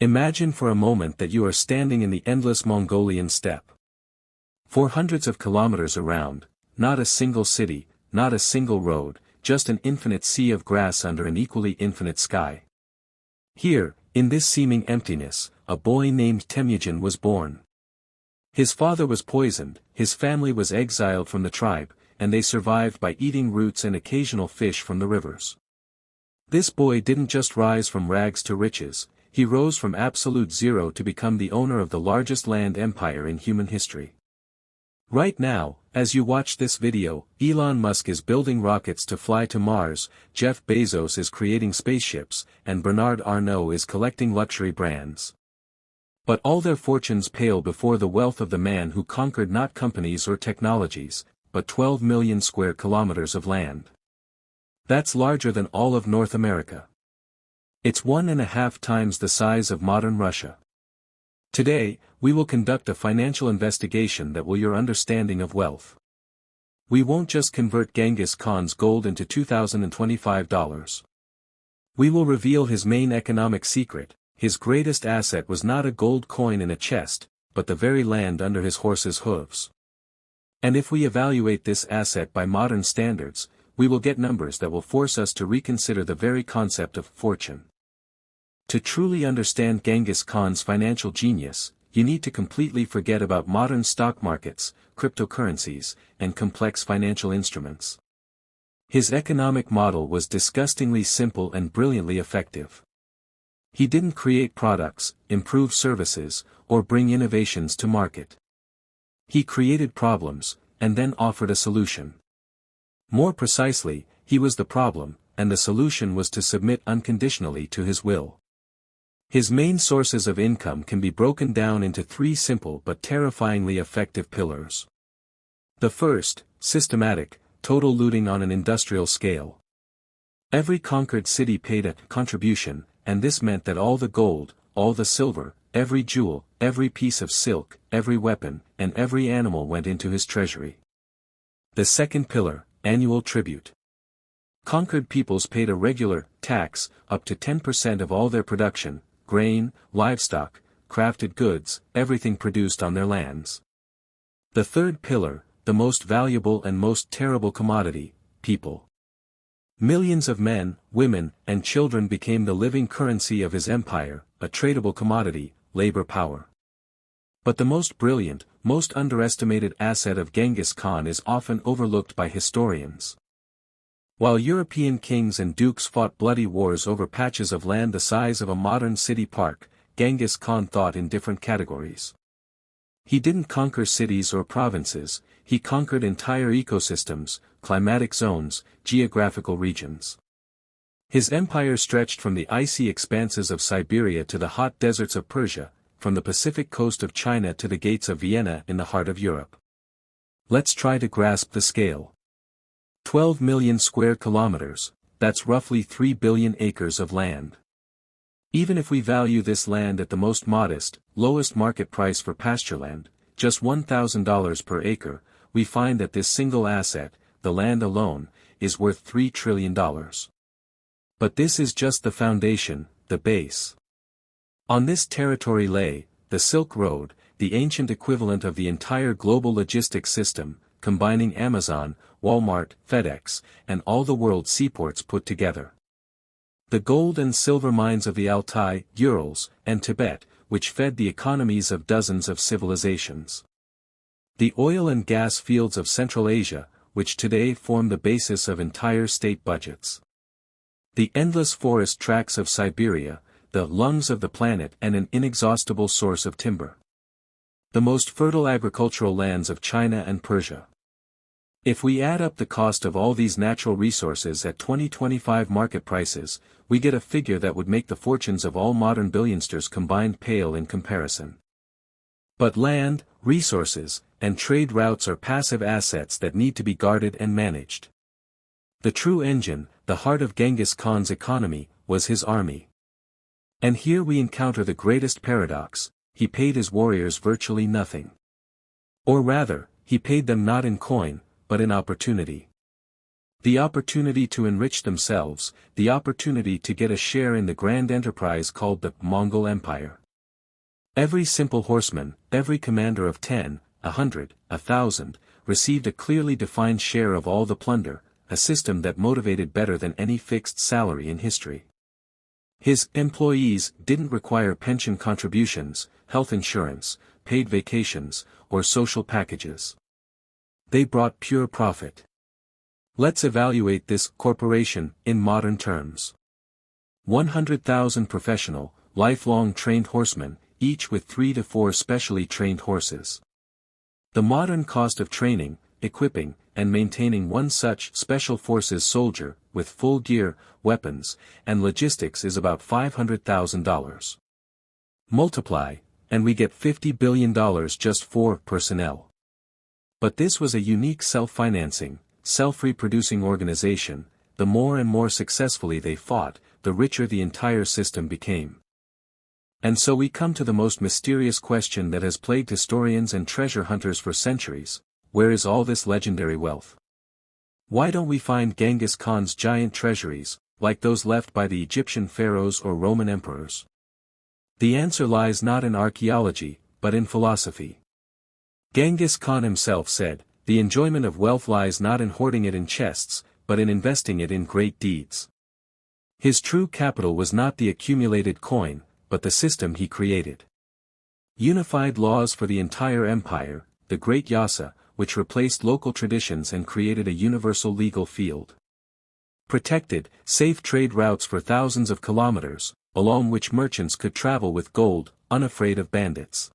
Imagine for a moment that you are standing in the endless Mongolian steppe. For hundreds of kilometers around, not a single city, not a single road, just an infinite sea of grass under an equally infinite sky. Here, in this seeming emptiness, a boy named Temujin was born. His father was poisoned, his family was exiled from the tribe, and they survived by eating roots and occasional fish from the rivers. This boy didn't just rise from rags to riches, he rose from absolute zero to become the owner of the largest land empire in human history. Right now, as you watch this video, Elon Musk is building rockets to fly to Mars, Jeff Bezos is creating spaceships, and Bernard Arnault is collecting luxury brands. But all their fortunes pale before the wealth of the man who conquered not companies or technologies, but 12 million square kilometers of land. That's larger than all of North America. It's 1.5 times the size of modern Russia. Today, we will conduct a financial investigation that will your understanding of wealth. We won't just convert Genghis Khan's gold into $2025. We will reveal his main economic secret. His greatest asset was not a gold coin in a chest, but the very land under his horse's hooves. And if we evaluate this asset by modern standards, we will get numbers that will force us to reconsider the very concept of fortune. To truly understand Genghis Khan's financial genius, you need to completely forget about modern stock markets, cryptocurrencies, and complex financial instruments. His economic model was disgustingly simple and brilliantly effective. He didn't create products, improve services, or bring innovations to market. He created problems, and then offered a solution. More precisely, he was the problem, and the solution was to submit unconditionally to his will. His main sources of income can be broken down into 3 simple but terrifyingly effective pillars. The first, systematic, total looting on an industrial scale. Every conquered city paid a contribution, and this meant that all the gold, all the silver, every jewel, every piece of silk, every weapon, and every animal went into his treasury. The second pillar, annual tribute. Conquered peoples paid a regular tax, up to 10% of all their production, grain, livestock, crafted goods, everything produced on their lands. The third pillar, the most valuable and most terrible commodity, people. Millions of men, women, and children became the living currency of his empire, a tradable commodity, labor power. But the most brilliant, most underestimated asset of Genghis Khan is often overlooked by historians. While European kings and dukes fought bloody wars over patches of land the size of a modern city park, Genghis Khan thought in different categories. He didn't conquer cities or provinces, he conquered entire ecosystems, climatic zones, geographical regions. His empire stretched from the icy expanses of Siberia to the hot deserts of Persia, from the Pacific coast of China to the gates of Vienna in the heart of Europe. Let's try to grasp the scale. 12 million square kilometers, that's roughly 3 billion acres of land. Even if we value this land at the most modest, lowest market price for pastureland, just $1,000 per acre, we find that this single asset, the land alone, is worth $3 trillion. But this is just the foundation, the base. On this territory lay, the Silk Road, the ancient equivalent of the entire global logistics system, combining Amazon, Walmart, FedEx, and all the world's seaports put together. The gold and silver mines of the Altai, Urals, and Tibet, which fed the economies of dozens of civilizations. The oil and gas fields of Central Asia, which today form the basis of entire state budgets. The endless forest tracts of Siberia, the lungs of the planet and an inexhaustible source of timber. The most fertile agricultural lands of China and Persia. If we add up the cost of all these natural resources at 2025 market prices, we get a figure that would make the fortunes of all modern billionaires combined pale in comparison. But land, resources, and trade routes are passive assets that need to be guarded and managed. The true engine, the heart of Genghis Khan's economy, was his army. And here we encounter the greatest paradox: he paid his warriors virtually nothing. Or rather, he paid them not in coin, but in opportunity. The opportunity to enrich themselves, the opportunity to get a share in the grand enterprise called the Mongol Empire. Every simple horseman, every commander of 10, 100, 1,000, received a clearly defined share of all the plunder, a system that motivated better than any fixed salary in history. His employees didn't require pension contributions, health insurance, paid vacations, or social packages. They brought pure profit. Let's evaluate this corporation in modern terms. 100,000 professional, lifelong trained horsemen, each with 3 to 4 specially trained horses. The modern cost of training, equipping, and maintaining one such special forces soldier, with full gear, weapons, and logistics is about $500,000. Multiply, and we get $50 billion just for personnel. But this was a unique self-financing, self-reproducing organization. The more and more successfully they fought, the richer the entire system became. And so we come to the most mysterious question that has plagued historians and treasure hunters for centuries: where is all this legendary wealth? Why don't we find Genghis Khan's giant treasuries, like those left by the Egyptian pharaohs or Roman emperors? The answer lies not in archaeology, but in philosophy. Genghis Khan himself said, "The enjoyment of wealth lies not in hoarding it in chests, but in investing it in great deeds." His true capital was not the accumulated coin, but the system he created. Unified laws for the entire empire, the Great Yasa, which replaced local traditions and created a universal legal field. Protected, safe trade routes for thousands of kilometers, along which merchants could travel with gold, unafraid of bandits.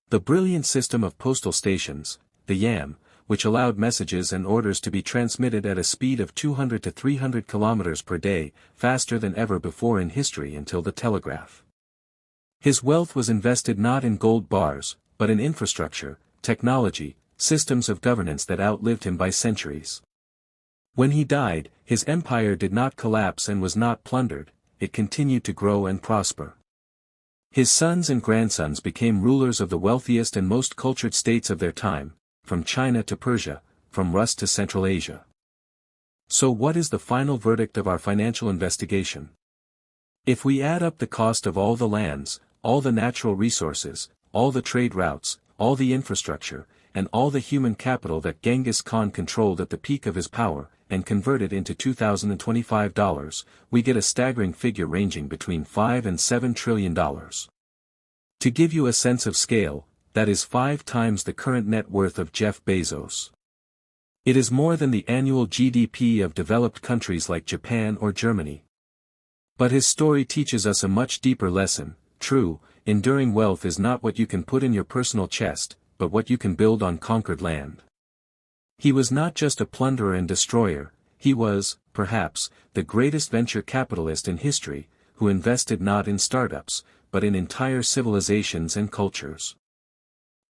The brilliant system of postal stations, the YAM, which allowed messages and orders to be transmitted at a speed of 200 to 300 kilometers per day, faster than ever before in history until the telegraph. His wealth was invested not in gold bars, but in infrastructure, technology, systems of governance that outlived him by centuries. When he died, his empire did not collapse and was not plundered, it continued to grow and prosper. His sons and grandsons became rulers of the wealthiest and most cultured states of their time, from China to Persia, from Rus to Central Asia. So what is the final verdict of our financial investigation? If we add up the cost of all the lands, all the natural resources, all the trade routes, all the infrastructure, and all the human capital that Genghis Khan controlled at the peak of his power, and converted into $2025, we get a staggering figure ranging between $5 and $7 trillion. To give you a sense of scale, that is 5 times the current net worth of Jeff Bezos. It is more than the annual GDP of developed countries like Japan or Germany. But his story teaches us a much deeper lesson. True, enduring wealth is not what you can put in your personal chest, but what you can build on conquered land. He was not just a plunderer and destroyer, he was, perhaps, the greatest venture capitalist in history, who invested not in startups, but in entire civilizations and cultures.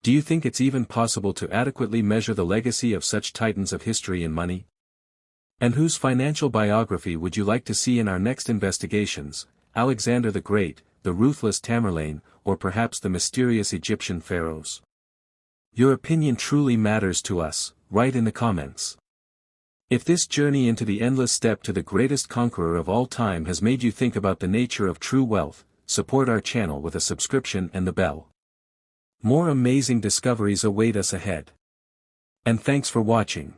Do you think it's even possible to adequately measure the legacy of such titans of history in money? And whose financial biography would you like to see in our next investigations? Alexander the Great, the ruthless Tamerlane, or perhaps the mysterious Egyptian pharaohs? Your opinion truly matters to us. Write in the comments. If this journey into the endless steppe to the greatest conqueror of all time has made you think about the nature of true wealth, support our channel with a subscription and the bell. More amazing discoveries await us ahead. And thanks for watching.